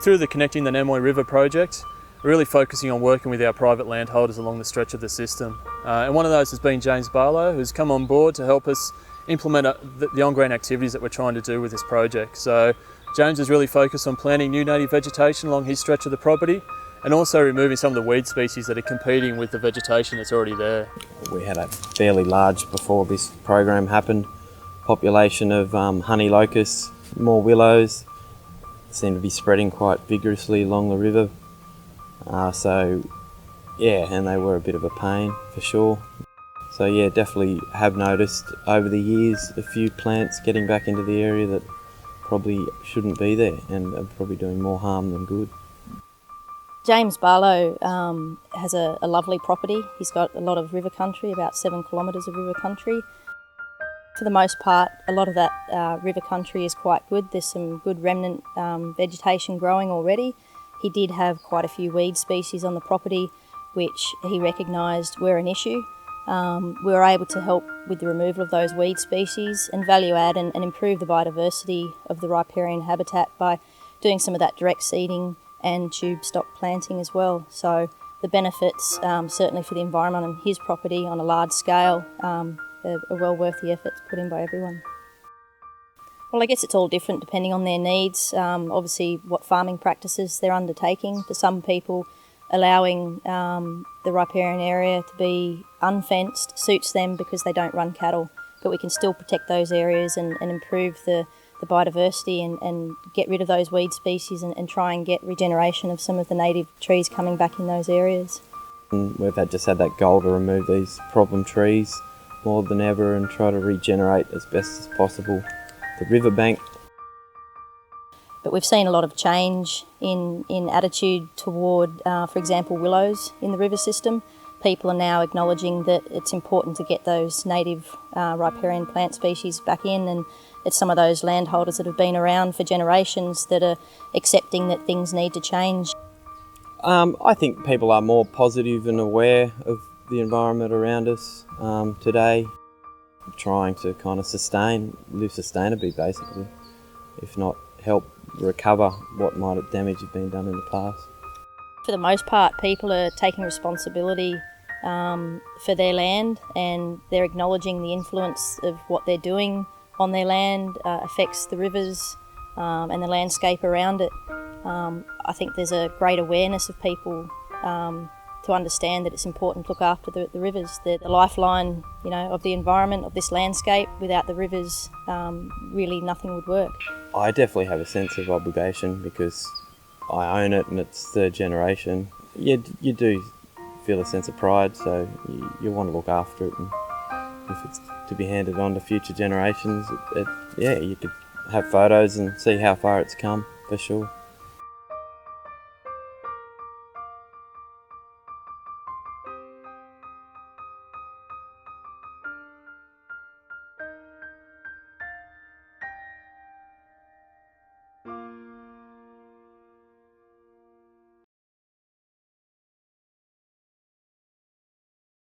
Through the Connecting the Namoi River project, we're really focusing on working with our private landholders along the stretch of the system. And one of those has been James Barlow, who's come on board to help us implement the ongoing activities that we're trying to do with this project. So James is really focused on planting new native vegetation along his stretch of the property and also removing some of the weed species that are competing with the vegetation that's already there. We had a fairly large, before this program happened, population of honey locusts, more willows, seem to be spreading quite vigorously along the river. So yeah, and they were a bit of a pain for sure. So yeah, definitely have noticed over the years a few plants getting back into the area that probably shouldn't be there and are probably doing more harm than good. James Barlow has a lovely property. He's got a lot of river country, about 7 kilometres of river country. For the most part, a lot of that river country is quite good. There's some good remnant vegetation growing already. He did have quite a few weed species on the property which he recognised were an issue. We were able to help with the removal of those weed species and value add and improve the biodiversity of the riparian habitat by doing some of that direct seeding and tube stock planting as well. So the benefits, certainly for the environment on his property on a large scale, are well worth the efforts put in by everyone. Well, I guess it's all different depending on their needs. Obviously what farming practices they're undertaking. For some people, allowing the riparian area to be unfenced suits them because they don't run cattle, but we can still protect those areas and improve the biodiversity and get rid of those weed species and try and get regeneration of some of the native trees coming back in those areas. We've just had that goal to remove these problem trees more than ever and try to regenerate as best as possible the riverbank. But we've seen a lot of change in attitude toward, for example, willows in the river system. People are now acknowledging that it's important to get those native riparian plant species back in, and it's some of those landholders that have been around for generations that are accepting that things need to change. I think people are more positive and aware of the environment around us today, trying to kind of live sustainably basically, if not help recover what might have damage have been done in the past. For the most part, people are taking responsibility for their land, and they're acknowledging the influence of what they're doing on their land affects the rivers and the landscape around it. I think there's a great awareness of people to understand that it's important to look after the rivers. They're the lifeline, of the environment, of this landscape. Without the rivers, really nothing would work. I definitely have a sense of obligation because I own it and it's third generation. You do feel a sense of pride, so you want to look after it, and if it's to be handed on to future generations, you could have photos and see how far it's come, for sure.